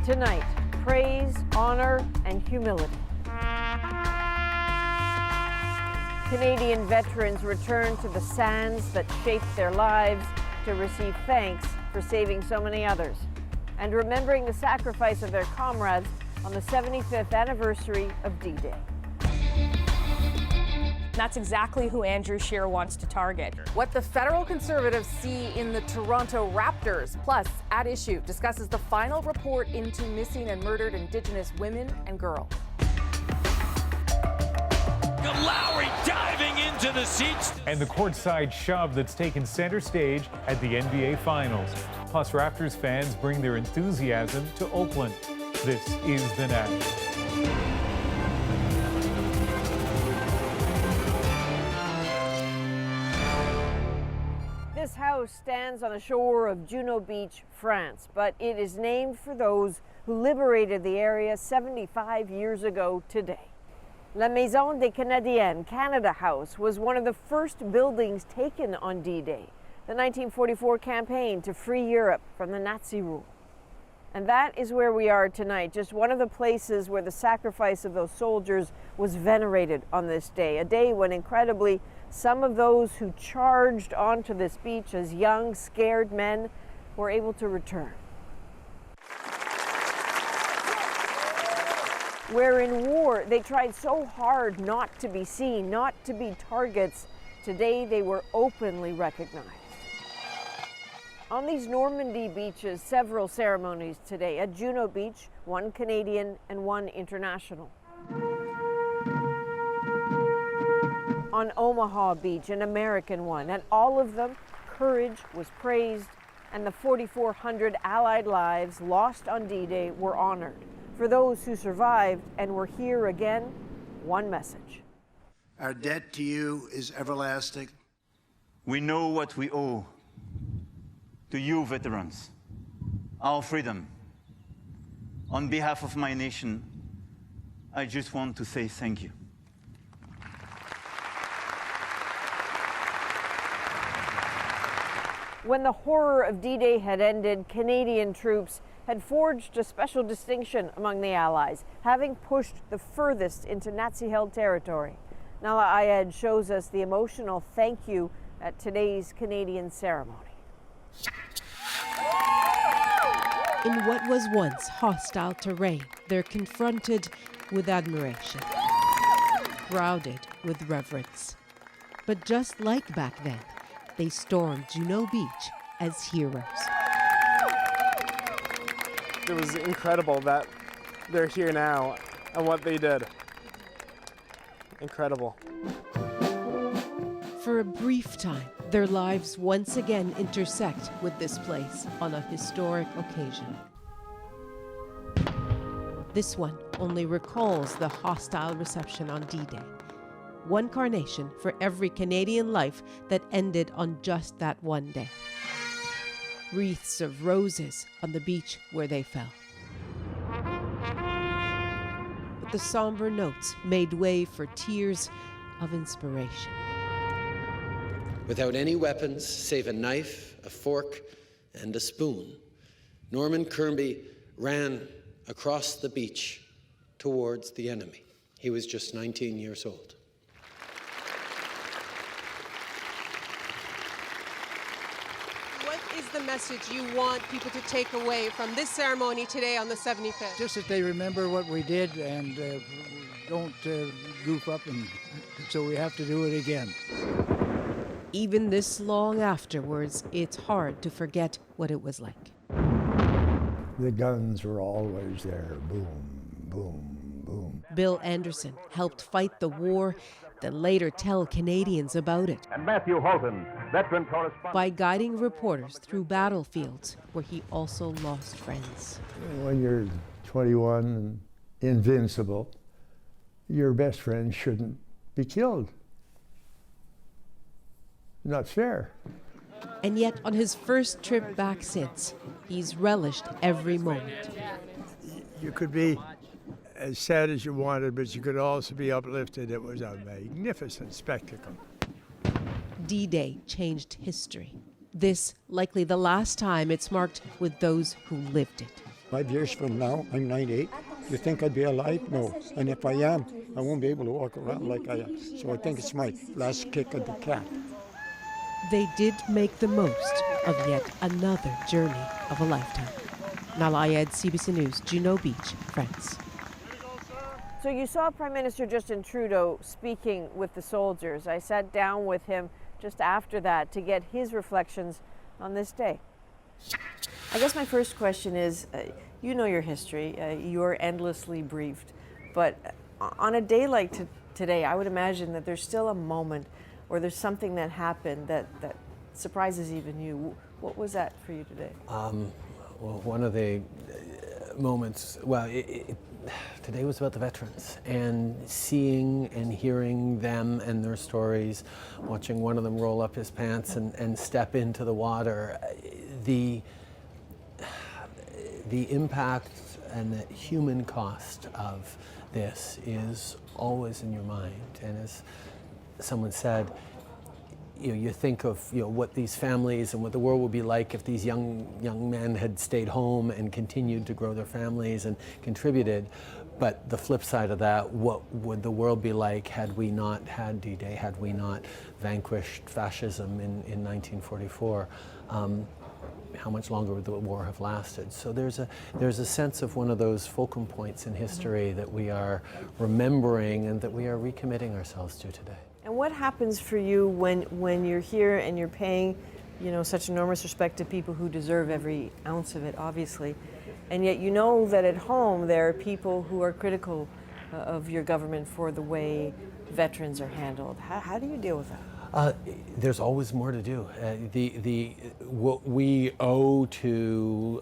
Tonight, praise, honor, and humility. Canadian veterans return to the sands that shaped their lives to receive thanks for saving so many others and remembering the sacrifice of their comrades on the 75th anniversary of D-Day. That's exactly who Andrew Scheer wants to target. What the federal Conservatives see in the Toronto Raptors. Plus, At Issue discusses the final report into missing and murdered Indigenous women and girls. Lowry diving into the seats. And the courtside shove that's taken center stage at the NBA Finals. Plus, Raptors fans bring their enthusiasm to Oakland. This is The National. This house stands on the shore of Juno Beach, France, but it is named for those who liberated the area 75 years ago today. La Maison des Canadiens, Canada House, was one of the first buildings taken on D-Day, the 1944 campaign to free Europe from the Nazi rule. And that is where we are tonight, just one of the places where the sacrifice of those soldiers was venerated on this day, a day when, incredibly, some of those who charged onto this beach as young, scared men were able to return. Where in war, they tried so hard not to be seen, not to be targets, today they were openly recognized. On these Normandy beaches, several ceremonies today. At Juno Beach, one Canadian and one international. On Omaha Beach, an American one. And all of them, courage was praised, and the 4,400 Allied lives lost on D-Day were honored. For those who survived and were here again, one message. Our debt to you is everlasting. We know what we owe to you veterans, our freedom. On behalf of my nation, I just want to say thank you. When the horror of D-Day had ended, Canadian troops had forged a special distinction among the Allies, having pushed the furthest into Nazi-held territory. Nala Ayed shows us the emotional thank you at today's Canadian ceremony. In what was once hostile terrain, they're confronted with admiration, crowded with reverence. But just like back then, they stormed Juno Beach as heroes. It was incredible that they're here now and what they did. Incredible. For a brief time, their lives once again intersect with this place on a historic occasion. This one only recalls the hostile reception on D-Day. One carnation for every Canadian life that ended on just that one day. Wreaths of roses on the beach where they fell. But the somber notes made way for tears of inspiration. Without any weapons save a knife, a fork, and a spoon, Norman Kirby ran across the beach towards the enemy. He was just 19 years old. What is the message you want people to take away from this ceremony today on the 75th? Just that they remember what we did and don't goof up, and so we have to do it again. Even this long afterwards, it's hard to forget what it was like. The guns were always there, boom, boom, boom. Bill Anderson helped fight the war, then later tell Canadians about it. And Matthew Holton, veteran correspondent. By guiding reporters through battlefields where he also lost friends. When you're 21 and invincible, your best friend shouldn't be killed. Not fair. And yet, on his first trip back since, he's relished every moment. You could be as sad as you wanted, but you could also be uplifted. It was a magnificent spectacle. D-Day changed history. This likely the last time it's marked with those who lived it. 5 years from now, I'm 98. You think I'd be alive? No. And if I am, I won't be able to walk around like I am. So I think it's my last kick of the cat. They did make the most of yet another journey of a lifetime. Nala Ayed, CBC News, Juno Beach, France. So you saw Prime Minister Justin Trudeau speaking with the soldiers. I sat down with him just after that to get his reflections on this day. I guess my first question is, you know your history, you're endlessly briefed, but on a day like today, I would imagine that there's still a moment or there's something that happened that surprises even you. What was that for you today? Well, one of the moments, today was about the veterans and seeing and hearing them and their stories, watching one of them roll up his pants and step into the water. The impact and the human cost of this is always in your mind. And as someone said, you think of what these families and what the world would be like if these young men had stayed home and continued to grow their families and contributed. But the flip side of that, what would the world be like had we not had D-Day, had we not vanquished fascism in 1944? How much longer would the war have lasted? So there's a sense of one of those fulcrum points in history that we are remembering and that we are recommitting ourselves to today. And what happens for you when you're here and you're paying, such enormous respect to people who deserve every ounce of it, obviously, and yet you know that at home there are people who are critical of your government for the way veterans are handled. How do you deal with that? There's always more to do. What we owe to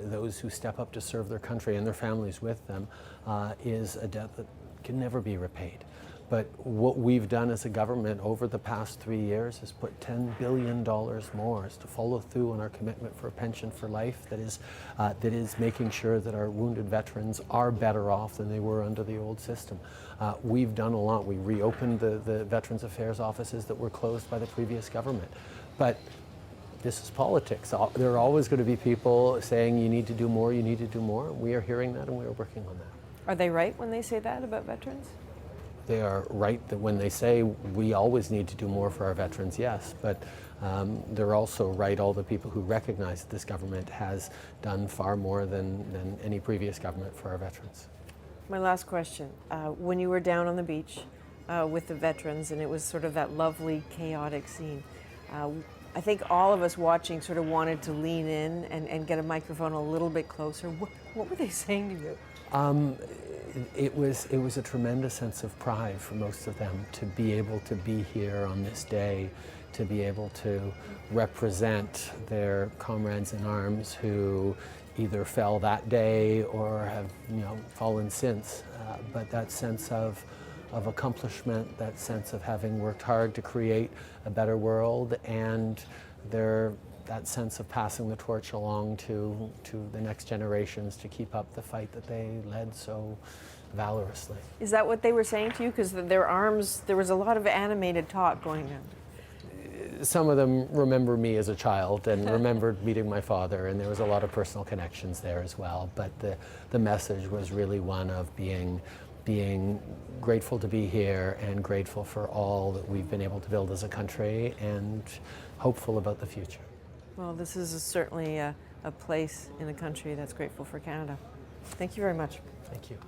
those who step up to serve their country and their families with them is a debt that can never be repaid. But what we've done as a government over the past 3 years is put $10 billion more to follow through on our commitment for a pension for life that is making sure that our wounded veterans are better off than they were under the old system. We've done a lot. We reopened the Veterans Affairs offices that were closed by the previous government. But this is politics. There are always going to be people saying you need to do more, you need to do more. We are hearing that and we are working on that. Are they right when they say that about veterans? They are right that when they say we always need to do more for our veterans, yes, but they're also right, all the people who recognize that this government has done far more than any previous government for our veterans. My last question, when you were down on the beach with the veterans and it was sort of that lovely chaotic scene, I think all of us watching sort of wanted to lean in and get a microphone a little bit closer. What were they saying to you? It was a tremendous sense of pride for most of them to be able to be here on this day, to be able to represent their comrades in arms who either fell that day or have fallen since. But that sense of accomplishment, that sense of having worked hard to create a better world, and that sense of passing the torch along to the next generations to keep up the fight that they led so valorously. Is that what they were saying to you? Because their arms, there was a lot of animated talk going on. Some of them remember me as a child and remembered meeting my father, and there was a lot of personal connections there as well. But the message was really one of being grateful to be here and grateful for all that we've been able to build as a country and hopeful about the future. Well, this is certainly a place in a country that's grateful for Canada. Thank you very much. Thank you.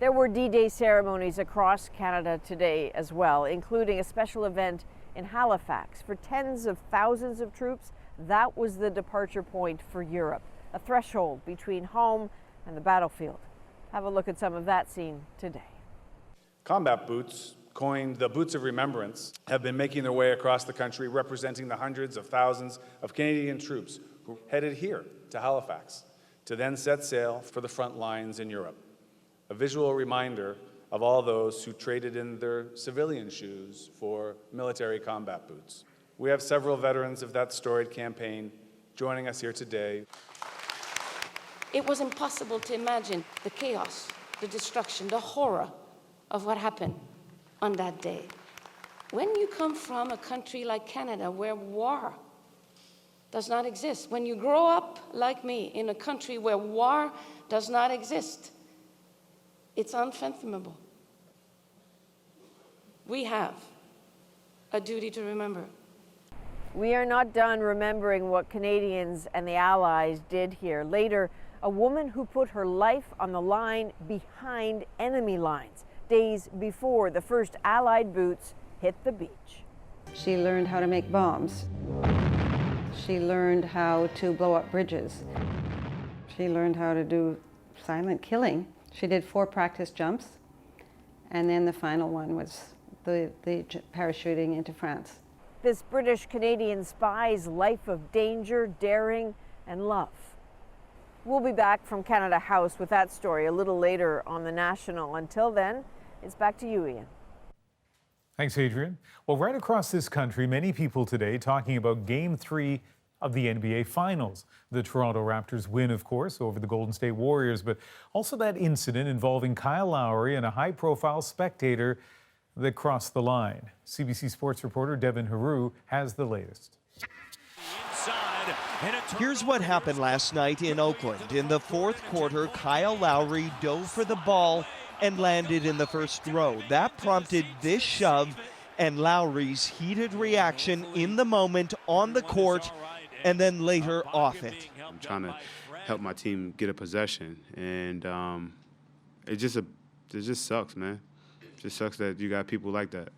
There were D-Day ceremonies across Canada today as well, including a special event in Halifax. For tens of thousands of troops, that was the departure point for Europe, a threshold between home and the battlefield. Have a look at some of that scene today. Combat boots, coined the Boots of Remembrance, have been making their way across the country, representing the hundreds of thousands of Canadian troops who headed here to Halifax to then set sail for the front lines in Europe. A visual reminder of all those who traded in their civilian shoes for military combat boots. We have several veterans of that storied campaign joining us here today. It was impossible to imagine the chaos, the destruction, the horror of what happened on that day. When you come from a country like Canada, where war does not exist. When you grow up like me in a country where war does not exist, it's unfathomable. We have a duty to remember. We are not done remembering what Canadians and the Allies did here. Later, a woman who put her life on the line behind enemy lines, days before the first Allied boots hit the beach. She learned how to make bombs. She learned how to blow up bridges. She learned how to do silent killing. She did 4 practice jumps, and then the final one was the parachuting into France. This British-Canadian spy's life of danger, daring, and love. We'll be back from Canada House with that story a little later on The National. Until then, it's back to you, Ian. Thanks, Adrian. Well, right across this country, many people today talking about Game 3 of the NBA Finals. The Toronto Raptors win, of course, over the Golden State Warriors, but also that incident involving Kyle Lowry and a high-profile spectator that crossed the line. CBC Sports reporter Devin Haru has the latest. Here's what happened last night in Oakland. In the fourth quarter, Kyle Lowry dove for the ball and landed in the first row. That prompted this shove and Lowry's heated reaction in the moment on the court and then later off it. I'm trying to help my team get a possession, and it just sucks, man. It just sucks that you got people like that.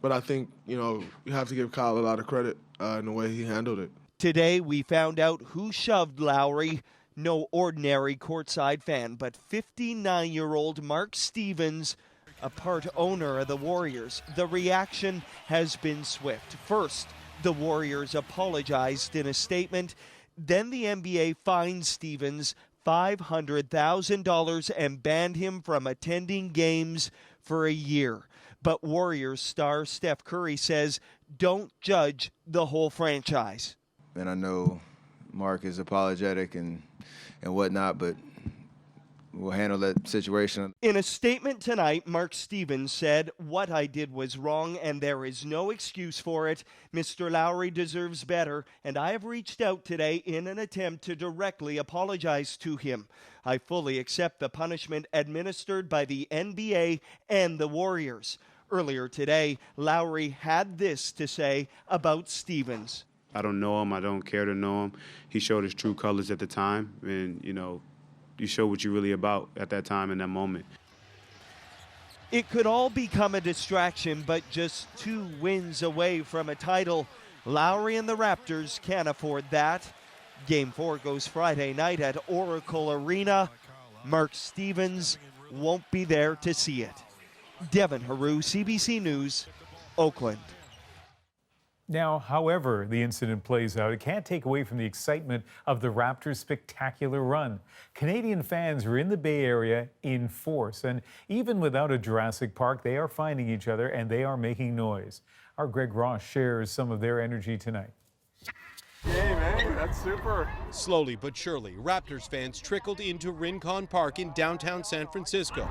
But I think, you have to give Kyle a lot of credit in the way he handled it. Today, we found out who shoved Lowry. No ordinary courtside fan, but 59-year-old Mark Stevens, a part owner of the Warriors. The reaction has been swift. First, the Warriors apologized in a statement. Then the NBA fined Stevens $500,000 and banned him from attending games for a year. But Warriors star Steph Curry says, don't judge the whole franchise. And I know Mark is apologetic and whatnot, but we'll handle that situation. In a statement tonight, Mark Stevens said, what I did was wrong and there is no excuse for it. Mr. Lowry deserves better, and I have reached out today in an attempt to directly apologize to him. I fully accept the punishment administered by the NBA and the Warriors. Earlier today, Lowry had this to say about Stevens. I don't know him. I don't care to know him. He showed his true colors at the time, and, you show what you're really about at that time in that moment. It could all become a distraction, but just 2 wins away from a title. Lowry and the Raptors can't afford that. Game 4 goes Friday night at Oracle Arena. Mark Stevens won't be there to see it. Devin Haru, CBC News, Oakland. Now, however the incident plays out, it can't take away from the excitement of the Raptors' spectacular run. Canadian fans are in the Bay Area in force, and even without a Jurassic Park, they are finding each other and they are making noise. Our Greg Ross shares some of their energy tonight. Hey, man, that's super. Slowly but surely, Raptors fans trickled into Rincon Park in downtown San Francisco.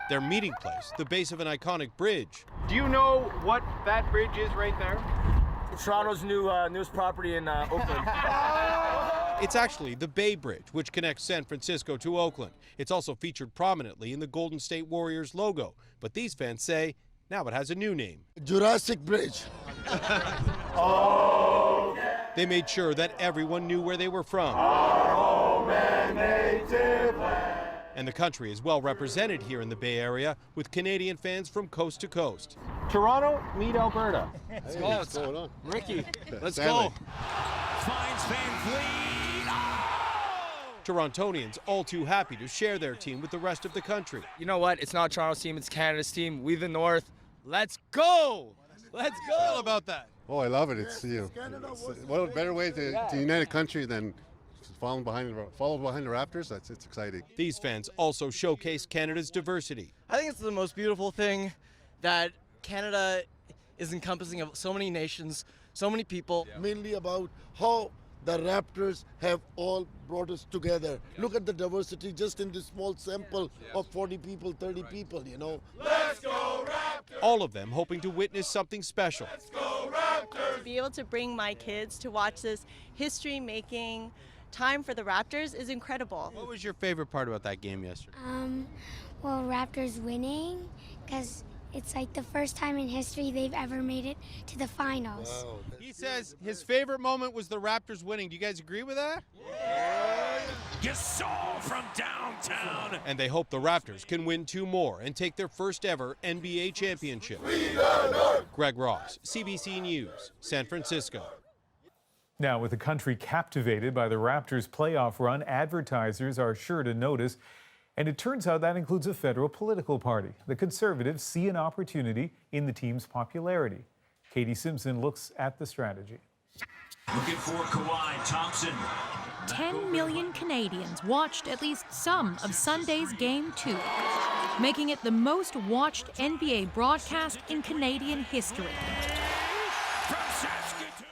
Their meeting place, the base of an iconic bridge. Do you know what that bridge is right there? Toronto's newest property in Oakland. It's actually the Bay Bridge, which connects San Francisco to Oakland. It's also featured prominently in the Golden State Warriors logo. But these fans say now it has a new name. Jurassic Bridge. They made sure that everyone knew where they were from. Our home and native land. And the country is well represented here in the Bay Area with Canadian fans from coast to coast. Toronto, meet Alberta. Let's go. What's going on? Ricky, let's Stanley. go. Finds Van Vliet. Torontonians all too happy to share their team with the rest of the country. You know what? It's not Toronto's team, it's Canada's team. We the North. Let's go! Let's go! How about that? Oh, I love it. It's what better way to unite a country than follow behind the Raptors. It's exciting. These fans also showcase Canada's diversity. I think it's the most beautiful thing that Canada is encompassing of so many nations, so many people. Mainly about how the Raptors have all brought us together. Look at the diversity just in this small sample of 40 people, 30 people, Let's go Raptors! All of them hoping to witness something special. Let's go Raptors! be able to bring my kids to watch this history-making time for the Raptors is incredible. What was your favorite part about that game yesterday? Well, Raptors winning, because it's like the first time in history they've ever made it to the finals. Wow. He says his favorite moment was the Raptors winning. Do you guys agree with that? Gasol from downtown. And they hope the Raptors can win 2 more and take their first ever NBA championship. Greg Ross, CBC News, San Francisco. Now, with the country captivated by the Raptors' playoff run, advertisers are sure to notice. And it turns out that includes a federal political party. The Conservatives see an opportunity in the team's popularity. Katie Simpson looks at the strategy. Looking for Kawhi Thompson. 10 million Canadians watched at least some of Sunday's Game 2, making it the most watched NBA broadcast in Canadian history.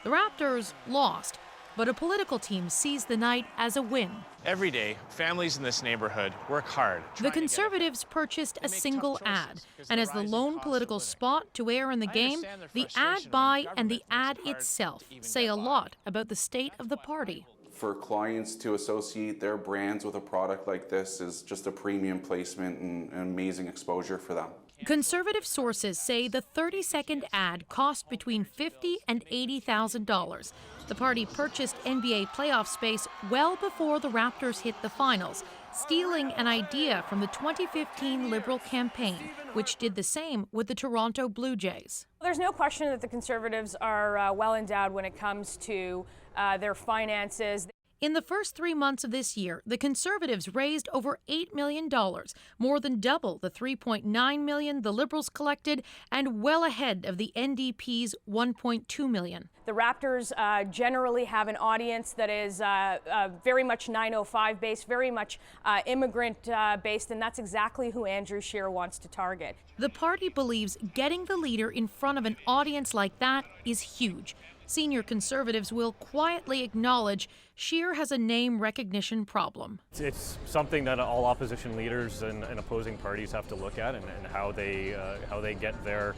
The Raptors lost, but a political team sees the night as a win. Every day, families in this neighborhood work hard. The Conservatives purchased a single ad, and as the lone political spot to air in the game, the ad buy and the ad itself say a lot about the state of the party. For clients to associate their brands with a product like this is just a premium placement and an amazing exposure for them. Conservative sources say the 30-second ad cost between $50,000 and $80,000. The party purchased NBA playoff space well before the Raptors hit the finals, stealing an idea from the 2015 Liberal campaign, which did the same with the Toronto Blue Jays. There's no question that the Conservatives are well endowed when it comes to their finances. In the first 3 months of this year, the Conservatives raised over $8 million, more than double the $3.9 million the Liberals collected, and well ahead of the NDP's $1.2 million. The Raptors generally have an audience that is very much 905 based, very much immigrant based, and that's exactly who Andrew Scheer wants to target. The party believes getting the leader in front of an audience like that is huge. Senior Conservatives will quietly acknowledge Scheer has a name recognition problem. It's something that all opposition leaders and opposing parties have to look at, and how they get their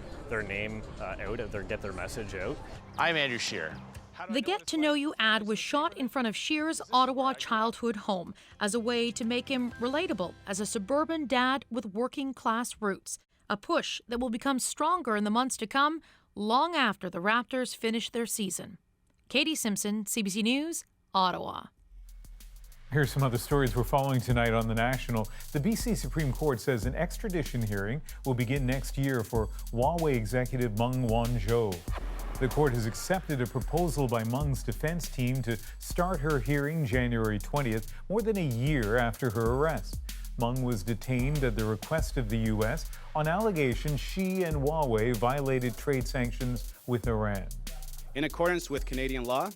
name out, get their message out. I'm Andrew Scheer. The Get to Know You ad was shot in front of Scheer's Ottawa childhood home as a way to make him relatable as a suburban dad with working class roots. A push that will become stronger in the months to come, long after the Raptors finish their season. Katie Simpson, CBC News, Ottawa. Here's some other stories we're following tonight on The National. The BC Supreme Court says an extradition hearing will begin next year for Huawei executive Meng Wanzhou. The court has accepted a proposal by Meng's defense team to start her hearing January 20th, more than a year after her arrest. Meng was detained at the request of the U.S. on allegations she and Huawei violated trade sanctions with Iran. In accordance with Canadian law,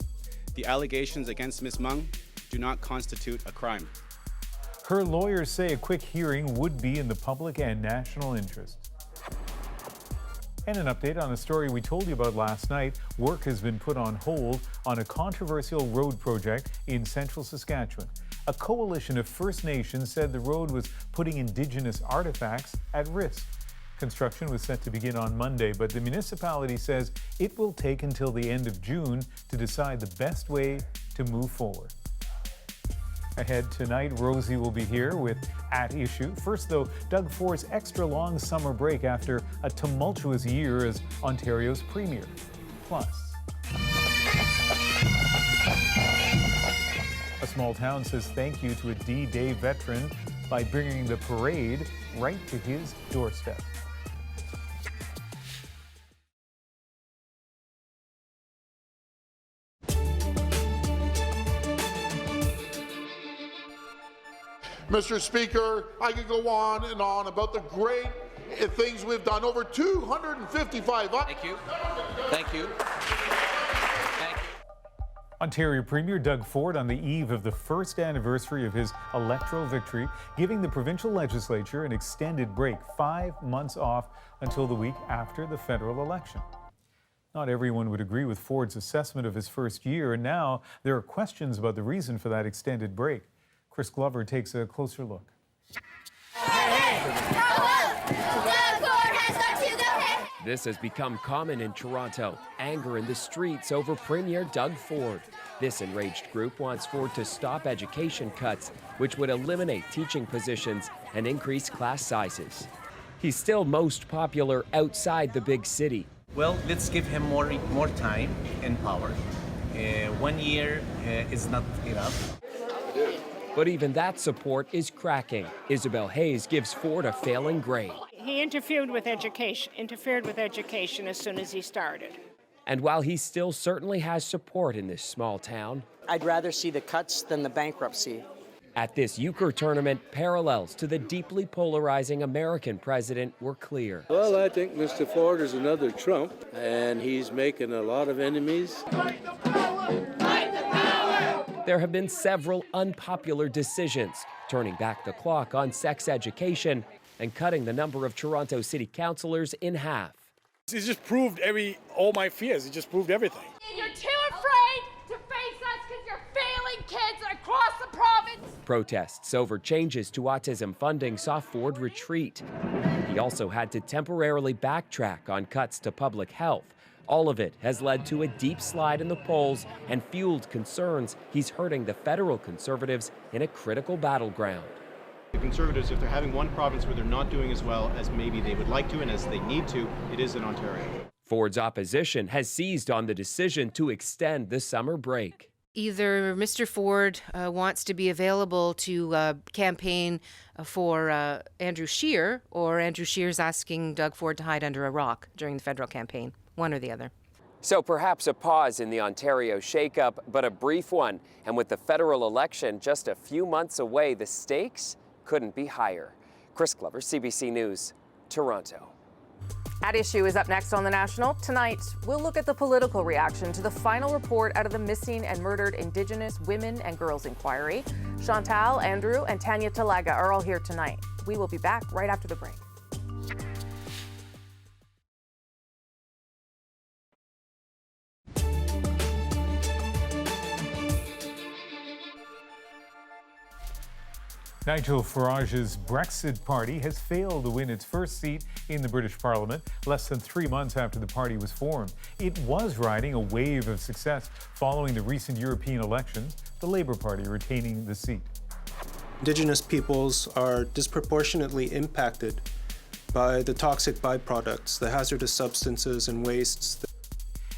the allegations against Ms. Meng do not constitute a crime. Her lawyers say a quick hearing would be in the public and national interest. And an update on a story we told you about last night. Work has been put on hold on a controversial road project in central Saskatchewan. A coalition of First Nations said the road was putting Indigenous artifacts at risk. Construction was set to begin on Monday, but the municipality says it will take until the end of June to decide the best way to move forward. Ahead tonight, Rosie will be here with At Issue. First, though, Doug Ford's extra long summer break after a tumultuous year as Ontario's premier. Plus, a small town says thank you to a D-Day veteran by bringing the parade right to his doorstep. Mr. Speaker, I could go on and on about the great things we've done. Over 255. Thank you. Thank you. Ontario Premier Doug Ford on the eve of the first anniversary of his electoral victory, giving the provincial legislature an extended break, 5 months off until the week after the federal election. Not everyone would agree with Ford's assessment of his first year, and now there are questions about the reason for that extended break. Chris Glover takes a closer look. This has become common in Toronto. Anger in the streets over Premier Doug Ford. This enraged group wants Ford to stop education cuts, which would eliminate teaching positions and increase class sizes. He's still most popular outside the big city. Well, let's give him more time and power. 1 year is not enough. But even that support is cracking. Isabel Hayes gives Ford a failing grade. He interfered with education as soon as he started. And while he still certainly has support in this small town, I'd rather see the cuts than the bankruptcy. At this euchre tournament, parallels to the deeply polarizing American president were clear. Well, I think Mr. Ford is another Trump, and he's making a lot of enemies. There have been several unpopular decisions, turning back the clock on sex education and cutting the number of Toronto city councillors in half. He's just proved all my fears. He just proved everything. You're too afraid to face us because you're failing kids across the province. Protests over changes to autism funding saw Ford retreat. He also had to temporarily backtrack on cuts to public health. All of it has led to a deep slide in the polls and fueled concerns he's hurting the federal Conservatives in a critical battleground. The Conservatives, if they're having one province where they're not doing as well as maybe they would like to and as they need to, it is in Ontario. Ford's opposition has seized on the decision to extend the summer break. Either Mr. Ford wants to be available to campaign for Andrew Scheer, or Andrew Scheer's asking Doug Ford to hide under a rock during the federal campaign. One or the other. So perhaps a pause in the Ontario shakeup, but a brief one. And with the federal election just a few months away, the stakes couldn't be higher. Chris Glover, CBC News, Toronto. At Issue is up next on The National. Tonight, we'll look at the political reaction to the final report out of the missing and murdered Indigenous women and girls inquiry. Chantal, Andrew, and Tanya Talaga are all here tonight. We will be back right after the break. Nigel Farage's Brexit party has failed to win its first seat in the British Parliament less than 3 months after the party was formed. It was riding a wave of success following the recent European elections, the Labour Party retaining the seat. Indigenous peoples are disproportionately impacted by the toxic byproducts, the hazardous substances and wastes.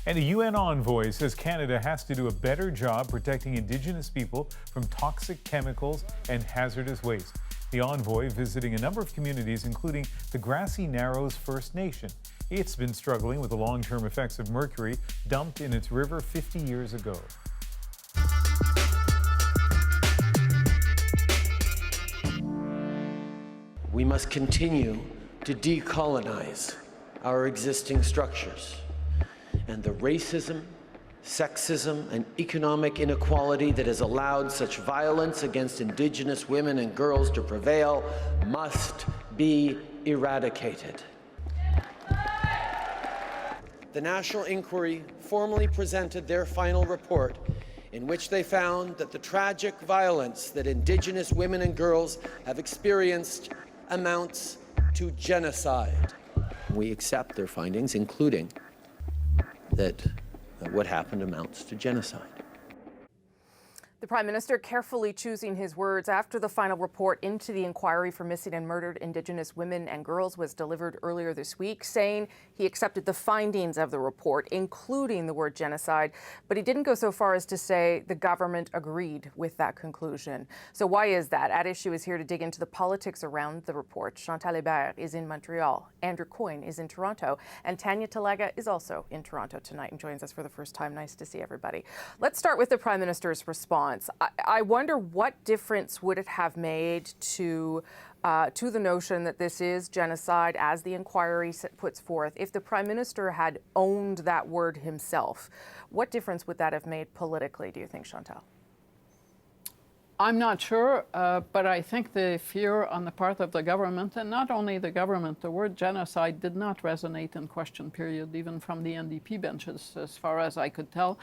And a UN envoy says Canada has to do a better job protecting Indigenous people from toxic chemicals and hazardous waste. The envoy visiting a number of communities, including the Grassy Narrows First Nation. It's been struggling with the long-term effects of mercury dumped in its river 50 years ago. We must continue to decolonize our existing structures. And the racism, sexism, and economic inequality that has allowed such violence against Indigenous women and girls to prevail must be eradicated. The National Inquiry formally presented their final report, in which they found that the tragic violence that Indigenous women and girls have experienced amounts to genocide. We accept their findings, including that what happened amounts to genocide. The Prime Minister carefully choosing his words after the final report into the inquiry for missing and murdered Indigenous women and girls was delivered earlier this week, saying he accepted the findings of the report, including the word genocide, but he didn't go so far as to say the government agreed with that conclusion. So why is that? At Issue is here to dig into the politics around the report. Chantal Hébert is in Montreal, Andrew Coyne is in Toronto, and Tanya Talaga is also in Toronto tonight and joins us for the first time. Nice to see everybody. Let's start with the Prime Minister's response. I wonder what difference would it have made to the notion that this is genocide, as the inquiry puts forth, if the Prime Minister had owned that word himself. What difference would that have made politically, do you think, Chantal? I'm not sure, but I think the fear on the part of the government, and not only the government, the word genocide did not resonate in question period, even from the NDP benches, as far as I could tell,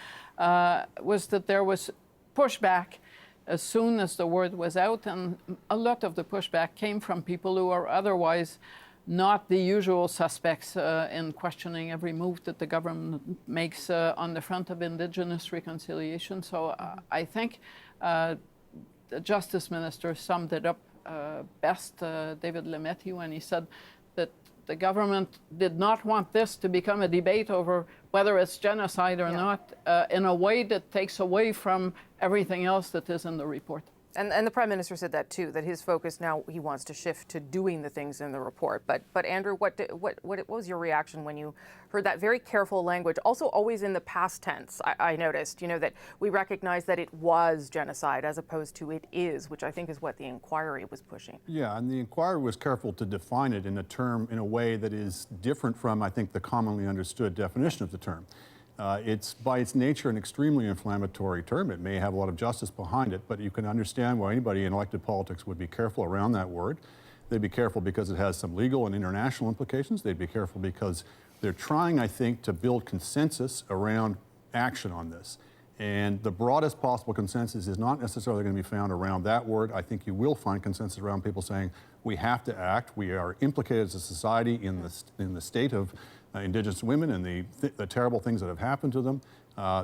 was that there was pushback as soon as the word was out, and a lot of the pushback came from people who are otherwise not the usual suspects in questioning every move that the government makes on the front of Indigenous reconciliation. So I think the Justice Minister summed it up best, David Lametti, when he said that the government did not want this to become a debate over whether it's genocide or not, in a way that takes away from everything else that is in the report. And the Prime Minister said that too, that his focus now, he wants to shift to doing the things in the report. But Andrew, what was your reaction when you heard that very careful language, also always in the past tense? I noticed, you know, that we recognize that it was genocide as opposed to it is, which I think is what the inquiry was pushing. Yeah, and the inquiry was careful to define it in a term, in a way that is different from, I think, the commonly understood definition of the term. It's by its nature an extremely inflammatory term. It may have a lot of justice behind it, but you can understand why anybody in elected politics would be careful around that word. They'd be careful because it has some legal and international implications. They'd be careful because they're trying, I think, to build consensus around action on this. And the broadest possible consensus is not necessarily going to be found around that word. I think you will find consensus around people saying we have to act. We are implicated as a society in the state of Indigenous women and the terrible things that have happened to them.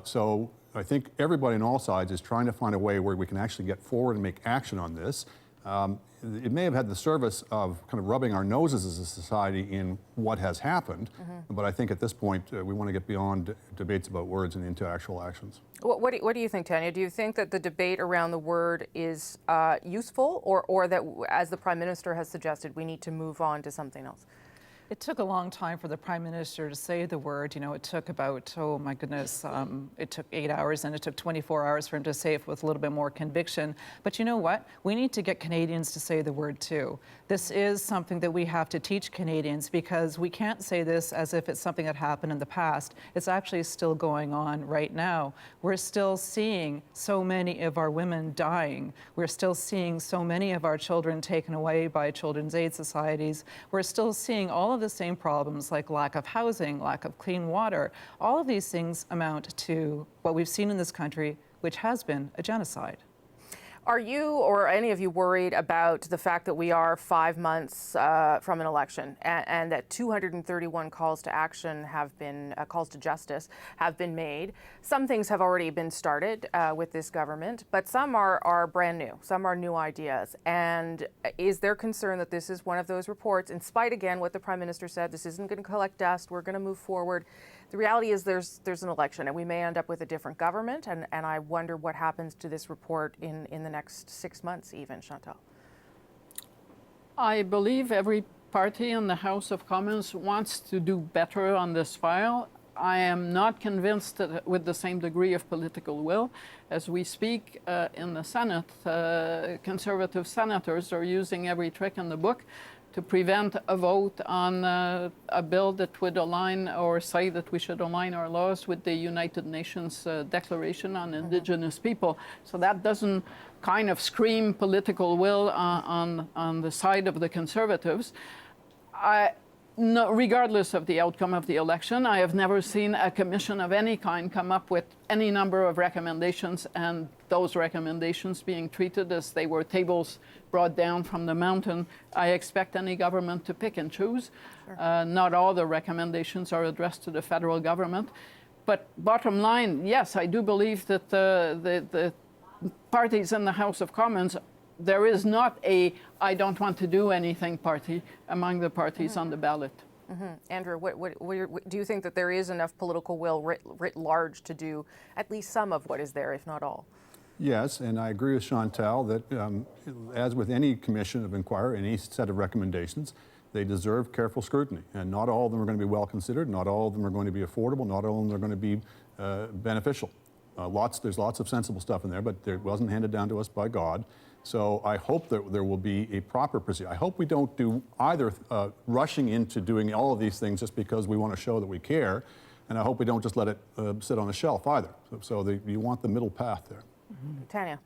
So I think everybody on all sides is trying to find a way where we can actually get forward and make action on this. It may have had the service of kind of rubbing our noses as a society in what has happened, but I think at this point we want to get beyond debates about words and into actual actions. What do you think, Tanya? Do you think that the debate around the word is useful, or that, as the Prime Minister has suggested, we need to move on to something else? It took a long time for the Prime Minister to say the word. You know, it took about, oh my goodness, it took 8 hours and it took 24 hours for him to say it with a little bit more conviction. But you know what? We need to get Canadians to say the word too. This is something that we have to teach Canadians, because we can't say this as if it's something that happened in the past. It's actually still going on right now. We're still seeing so many of our women dying. We're still seeing so many of our children taken away by children's aid societies. We're still seeing all of the same problems like lack of housing, lack of clean water. All of these things amount to what we've seen in this country, which has been a genocide. Are you or any of you worried about the fact that we are 5 months from an election, and that 231 calls to action have been, calls to justice have been made? Some things have already been started with this government, but some are brand new. Some are new ideas. And is there concern that this is one of those reports, in spite, again, what the Prime Minister said, this isn't going to collect dust, we're going to move forward? The reality is there's an election, and we may end up with a different government, and I wonder what happens to this report in the next 6 months even, Chantal. I believe every party in the House of Commons wants to do better on this file. I am not convinced that with the same degree of political will. As we speak in the Senate, Conservative senators are using every trick in the book to prevent a vote on a bill that would align, or say that we should align our laws with the United Nations Declaration on Indigenous People. So that doesn't kind of scream political will on the side of the Conservatives. No, regardless of the outcome of the election, I have never seen a commission of any kind come up with any number of recommendations, and those recommendations being treated as they were tables brought down from the mountain. I expect any government to pick and choose. Sure. Not all the recommendations are addressed to the federal government. But bottom line, yes, I do believe that the parties in the House of Commons, there is not a I don't want to do anything party among the parties on the ballot. Andrew, what do you think that there is enough political will writ large to do at least some of what is there, if not all? Yes, and I agree with Chantal that as with any commission of inquiry, any set of recommendations, they deserve careful scrutiny. And not all of them are going to be well considered, not all of them are going to be affordable, not all of them are going to be beneficial. There's lots of sensible stuff in there, but it wasn't handed down to us by God. So I hope that there will be a proper procedure. I hope we don't do either rushing into doing all of these things just because we want to show that we care, and I hope we don't just let it sit on a shelf either. So you want the middle path there. Tanya.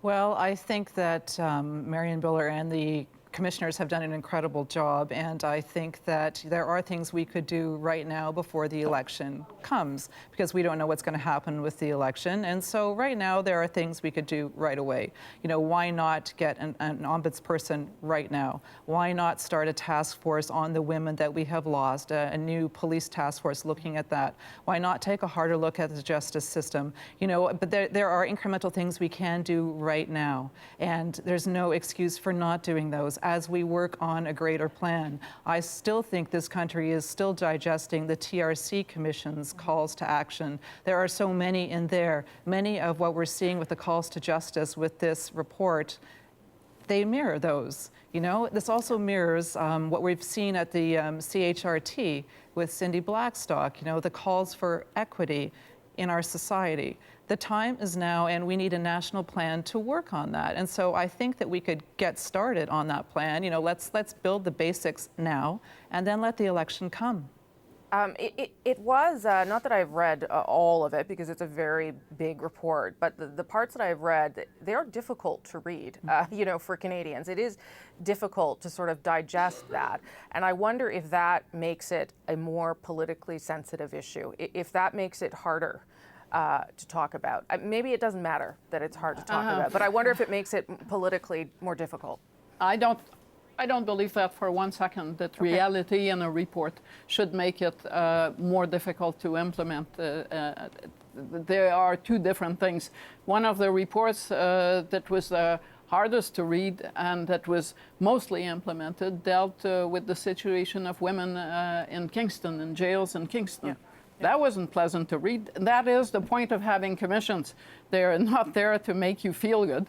Well, I think that Marion Biller and the commissioners have done an incredible job, and I think that there are things we could do right now before the election comes, because we don't know what's going to happen with the election. And so right now there are things we could do right away. You know, why not get an ombudsperson right now? Why not start a task force on the women that we have lost, a new police task force looking at that? Why not take a harder look at the justice system? You know, but there are incremental things we can do right now, and there's no excuse for not doing those as we work on a greater plan. I still think this country is still digesting the TRC Commission's calls to action. There are so many in there. Many of what we're seeing with the calls to justice with this report, they mirror those. You know, this also mirrors what we've seen at the CHRT with Cindy Blackstock, you know, the calls for equity in our society. The time is now, and we need a national plan to work on that. And so I think that we could get started on that plan. You know, let's build the basics now, and then let the election come. It was, not that I've read all of it, because it's a very big report, but the parts that I've read, they are difficult to read, you know, for Canadians. It is difficult to sort of digest that. And I wonder if that makes it a more politically sensitive issue, if that makes it harder to talk about. Maybe it doesn't matter that it's hard to talk about, but I wonder if it makes it politically more difficult. I don't believe that for 1 second, that reality in a report should make it more difficult to implement. There are two different things. One of the reports that was the hardest to read and that was mostly implemented dealt with the situation of women in Kingston, in jails in Kingston. Yeah. That wasn't pleasant to read. That is the point of having commissions. They're not there to make you feel good.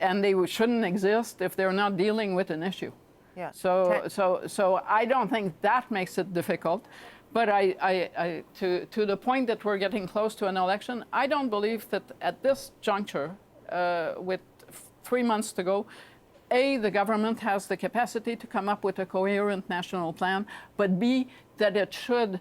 And they shouldn't exist if they're not dealing with an issue. Yeah. So I don't think that makes it difficult. But to the point that we're getting close to an election, I don't believe that at this juncture, with 3 months to go, A, the government has the capacity to come up with a coherent national plan, but B, that it should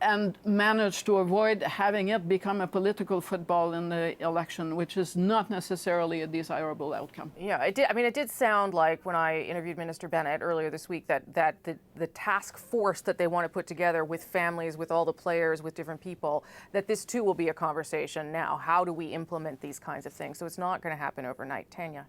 and manage to avoid having it become a political football in the election, which is not necessarily a desirable outcome. Yeah, it did. I mean, it did sound like when I interviewed Minister Bennett earlier this week that the task force that they want to put together with families, with all the players, with different people, that this too will be a conversation now. How do we implement these kinds of things? So it's not going to happen overnight. Tanya.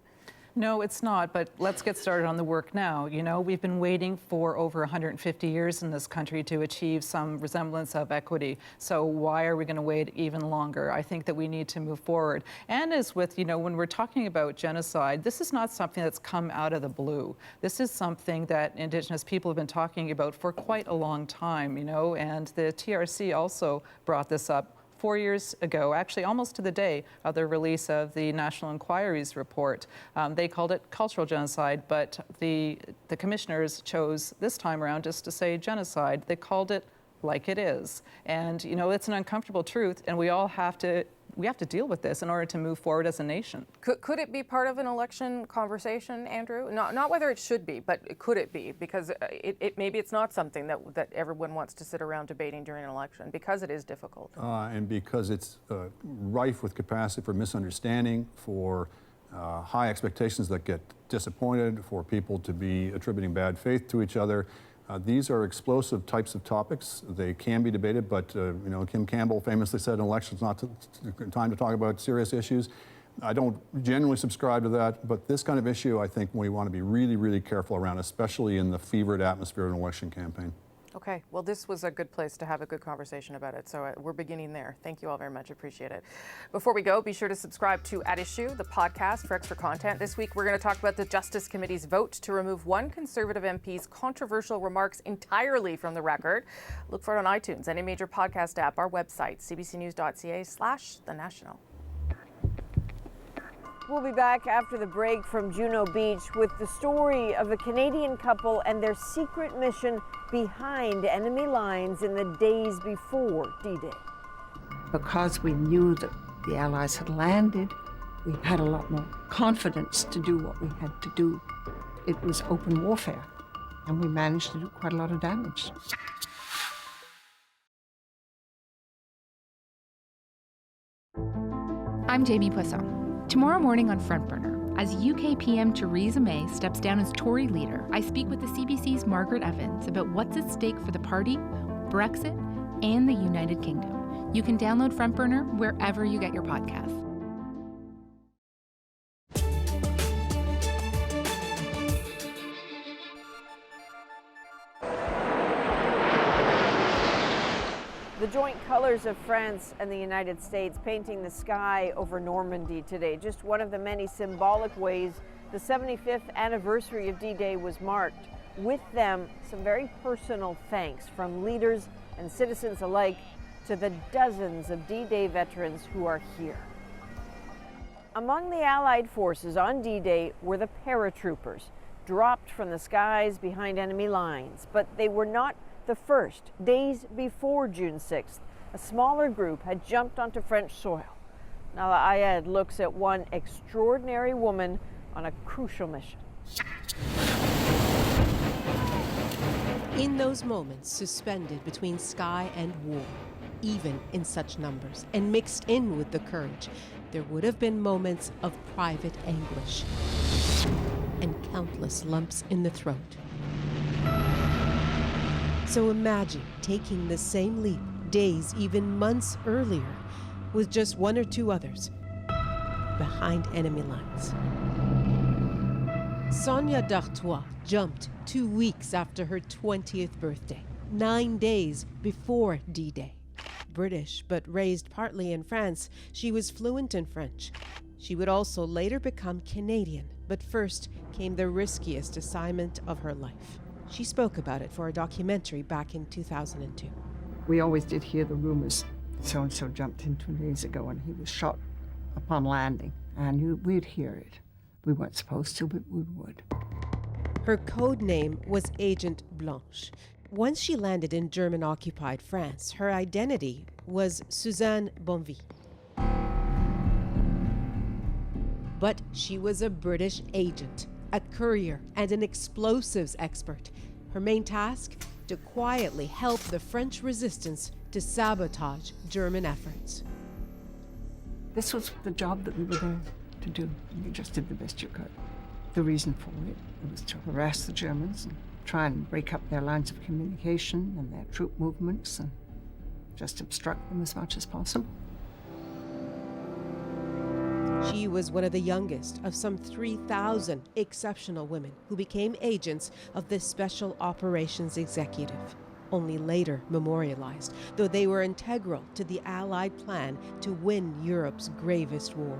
No, it's not, but let's get started on the work now. You know, we've been waiting for over 150 years in this country to achieve some resemblance of equity. So why are we going to wait even longer? I think that we need to move forward. And as with, you know, when we're talking about genocide, this is not something that's come out of the blue. This is something that Indigenous people have been talking about for quite a long time, you know, and the TRC also brought this up 4 years ago, actually almost to the day of the release of the National Inquiry's report. They called it cultural genocide, but the commissioners chose this time around just to say genocide. They called it like it is. And, you know, it's an uncomfortable truth, and we all have to deal with this in order to move forward as a nation. Could it be part of an election conversation, Andrew? Not whether it should be, but could it be? Because maybe it's not something that everyone wants to sit around debating during an election, because it is difficult. And because it's rife with capacity for misunderstanding, for high expectations that get disappointed, for people to be attributing bad faith to each other. These are explosive types of topics. They can be debated, but you know, Kim Campbell famously said an election's not time to talk about serious issues. I don't generally subscribe to that, but this kind of issue, I think we want to be really, really careful around, especially in the fevered atmosphere of an election campaign. Okay, well, this was a good place to have a good conversation about it, so we're beginning there. Thank you all very much, appreciate it. Before we go, be sure to subscribe to At Issue, the podcast, for extra content. This week, we're going to talk about the Justice Committee's vote to remove one Conservative MP's controversial remarks entirely from the record. Look for it on iTunes, any major podcast app, our website, cbcnews.ca/The National. We'll be back after the break from Juno Beach with the story of a Canadian couple and their secret mission behind enemy lines in the days before D-Day. Because we knew that the Allies had landed, we had a lot more confidence to do what we had to do. It was open warfare, and we managed to do quite a lot of damage. I'm Jamie Poisson. Tomorrow morning on Front Burner, As UK PM Theresa May steps down as Tory leader, I speak with the CBC's Margaret Evans about what's at stake for the party, Brexit, and the United Kingdom. You can download Front Burner wherever you get your podcasts. The joint colors of France and the United States painting the sky over Normandy today. Just one of the many symbolic ways the 75th anniversary of D-Day was marked. With them, some very personal thanks from leaders and citizens alike to the dozens of D-Day veterans who are here. Among the Allied forces on D-Day were the paratroopers, dropped from the skies behind enemy lines, but they were not the first. Days before June 6th, a smaller group had jumped onto French soil. Nala Ayed looks at one extraordinary woman on a crucial mission. In those moments suspended between sky and war, even in such numbers, and mixed in with the courage, there would have been moments of private anguish and countless lumps in the throat. So imagine taking the same leap days, even months earlier, with just one or two others behind enemy lines. Sonia d'Artois jumped 2 weeks after her 20th birthday, 9 days before D-Day. British, but raised partly in France, she was fluent in French. She would also later become Canadian, but first came the riskiest assignment of her life. She spoke about it for a documentary back in 2002. We always did hear the rumors. So-and-so jumped in 2 days ago and he was shot upon landing. And we'd hear it. We weren't supposed to, but we would. Her code name was Agent Blanche. Once she landed in German-occupied France, her identity was Suzanne Bonvie. But she was a British agent, a courier, and an explosives expert. Her main task? To quietly help the French resistance to sabotage German efforts. This was the job that we were there to do, and you just did the best you could. The reason for it was to harass the Germans and try and break up their lines of communication and their troop movements and just obstruct them as much as possible. She was one of the youngest of some 3,000 exceptional women who became agents of the Special Operations Executive, only later memorialized, though they were integral to the Allied plan to win Europe's gravest war.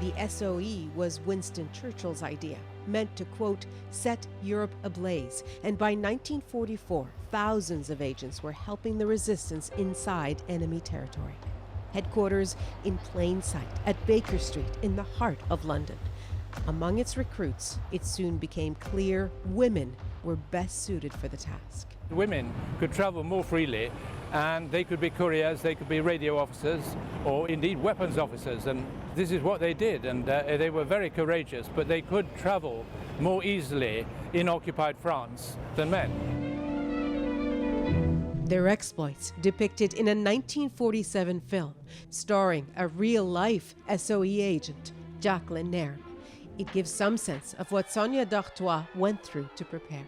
The SOE was Winston Churchill's idea, meant to, quote, set Europe ablaze. And by 1944, thousands of agents were helping the resistance inside enemy territory. Headquarters in plain sight at Baker Street in the heart of London. Among its recruits, it soon became clear women were best suited for the task. Women could travel more freely, and they could be couriers, they could be radio officers, or indeed weapons officers, and this is what they did, and they were very courageous, but they could travel more easily in occupied France than men. Their exploits depicted in a 1947 film starring a real-life SOE agent, Jacqueline Nairn. It gives some sense of what Sonia d'Artois went through to prepare.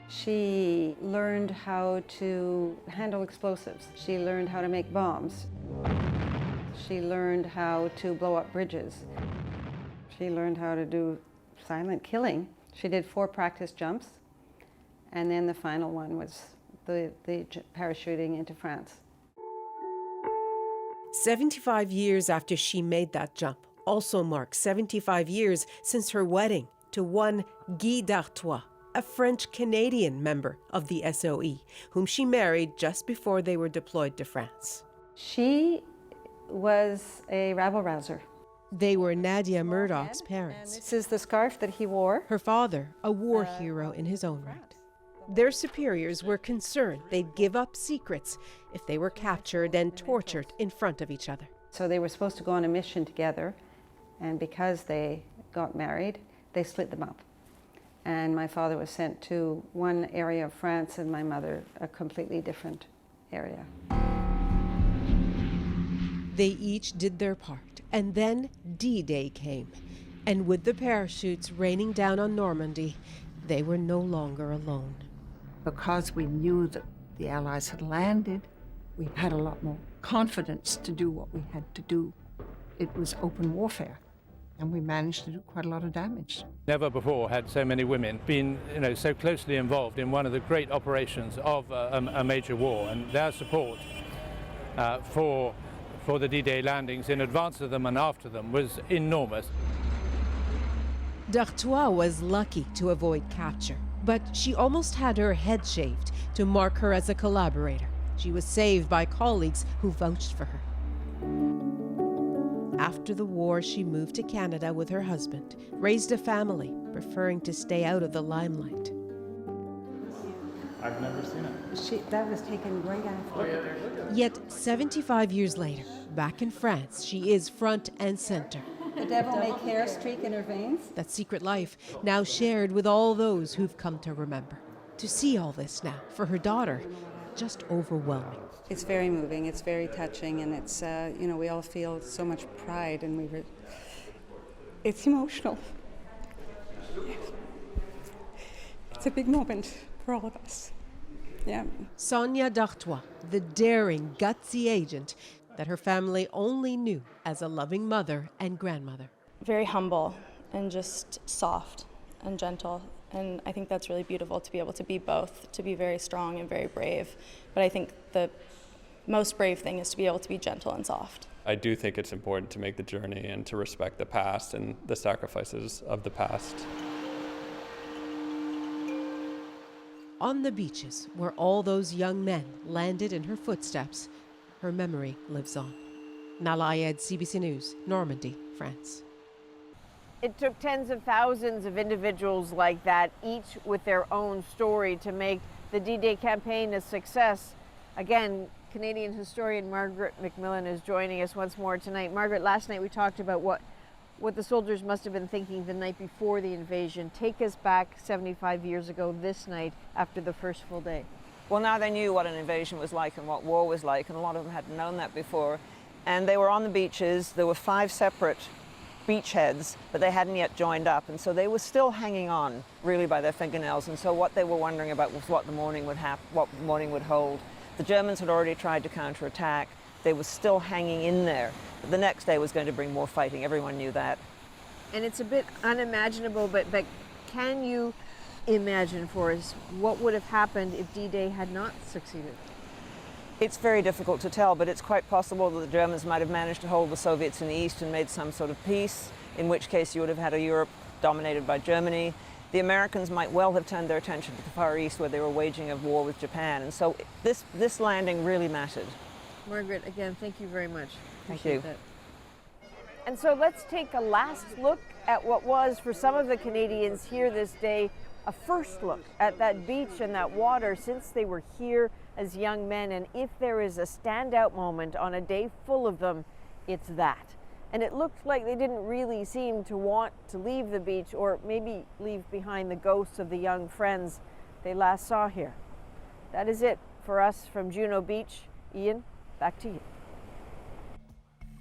She learned how to handle explosives. She learned how to make bombs. She learned how to blow up bridges. She learned how to do silent killing. She did 4 practice jumps, and then the final one was the parachuting into France. 75 years after she made that jump also marks 75 years since her wedding to one Guy d'Artois, a French-Canadian member of the SOE, whom she married just before they were deployed to France. She was a rabble-rouser. They were Nadia Murdoch's parents. This is the scarf that he wore. Her father, a war hero in his own right. Their superiors were concerned they'd give up secrets if they were captured and tortured in front of each other. So they were supposed to go on a mission together, and because they got married, they split them up. And my father was sent to one area of France and my mother a completely different area. They each did their part, and then D-Day came. And with the parachutes raining down on Normandy, they were no longer alone. Because we knew that the Allies had landed, we had a lot more confidence to do what we had to do. It was open warfare, and we managed to do quite a lot of damage. Never before had so many women been, so closely involved in one of the great operations of a major war, and their support for the D-Day landings in advance of them and after them was enormous. D'Artois was lucky to avoid capture, but she almost had her head shaved to mark her as a collaborator. She was saved by colleagues who vouched for her. After the war, she moved to Canada with her husband, raised a family, preferring to stay out of the limelight. I've never seen it. That was taken right after. Yet 75 years later, back in France, she is front and center. The devil may care streak in her veins. That secret life now shared with all those who've come to remember. To see all this now, for her daughter, just overwhelming. It's very moving, it's very touching, and it's, we all feel so much pride, and it's emotional. It's a big moment for all of us. Yeah. Sonia D'Artois, the daring, gutsy agent that her family only knew as a loving mother and grandmother. Very humble and just soft and gentle. And I think that's really beautiful to be able to be both, to be very strong and very brave. But I think the most brave thing is to be able to be gentle and soft. I do think it's important to make the journey and to respect the past and the sacrifices of the past. On the beaches, where all those young men landed in her footsteps, her memory lives on. Nala Ayed, CBC News, Normandy, France. It took tens of thousands of individuals like that, each with their own story, to make the D-Day campaign a success. Again, Canadian historian Margaret McMillan is joining us once more tonight. Margaret, last night we talked about what the soldiers must have been thinking the night before the invasion. Take us back 75 years ago this night after the first full day. Well, now they knew what an invasion was like and what war was like, and a lot of them hadn't known that before. And they were on the beaches. There were 5 separate beachheads, but they hadn't yet joined up, and so they were still hanging on really by their fingernails. And so what they were wondering about was what the morning would hold. The Germans had already tried to counterattack. They were still hanging in there. But the next day was going to bring more fighting. Everyone knew that. And it's a bit unimaginable, but can you imagine for us what would have happened if D-Day had not succeeded? It's very difficult to tell, but it's quite possible that the Germans might have managed to hold the Soviets in the east and made some sort of peace, in which case you would have had a Europe dominated by Germany. The Americans might well have turned their attention to the Far East, where they were waging a war with Japan. And so this landing really mattered. Margaret, again, thank you very much. Thank you. That. And so let's take a last look at what was, for some of the Canadians here this day, a first look at that beach and that water since they were here as young men. And if there is a standout moment on a day full of them, it's that. And it looked like they didn't really seem to want to leave the beach, or maybe leave behind the ghosts of the young friends they last saw here. That is it for us from Juno Beach. Ian, back to you.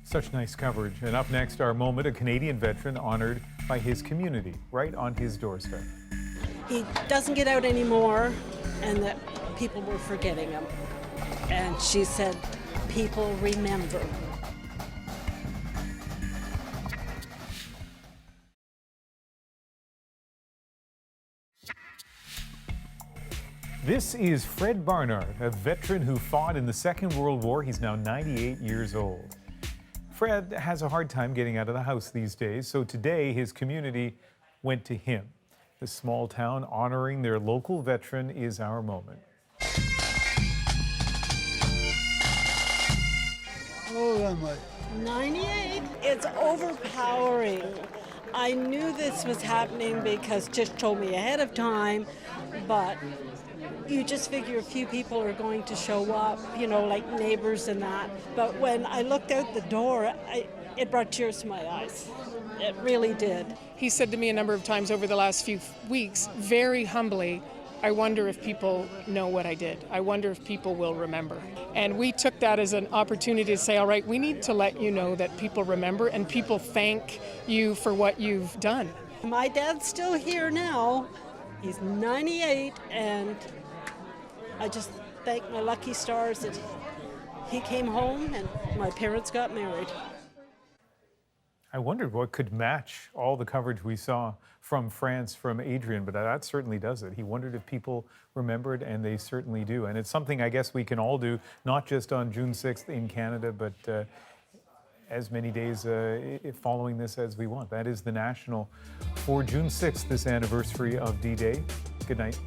Such nice coverage. And up next, our moment, a Canadian veteran honored by his community right on his doorstep. He doesn't get out anymore, and that people were forgetting him. And she said, people remember. This is Fred Barnard, a veteran who fought in the Second World War. He's now 98 years old. Fred has a hard time getting out of the house these days, so today his community went to him. The small town honoring their local veteran is our moment. Oh, am I? 98. It's overpowering. I knew this was happening because Tish told me ahead of time, but you just figure a few people are going to show up, you know, like neighbors and that. But when I looked out the door, it brought tears to my eyes. It really did. He said to me a number of times over the last few weeks, very humbly, I wonder if people know what I did. I wonder if people will remember. And we took that as an opportunity to say, all right, we need to let you know that people remember and people thank you for what you've done. My dad's still here now. He's 98, and I just thank my lucky stars that he came home and my parents got married. I wondered what could match all the coverage we saw from France from Adrian, but that certainly does it. He wondered if people remembered, and they certainly do. And it's something I guess we can all do, not just on June 6th in Canada, but as many days following this as we want. That is the national for June 6th, this anniversary of D-Day. Good night.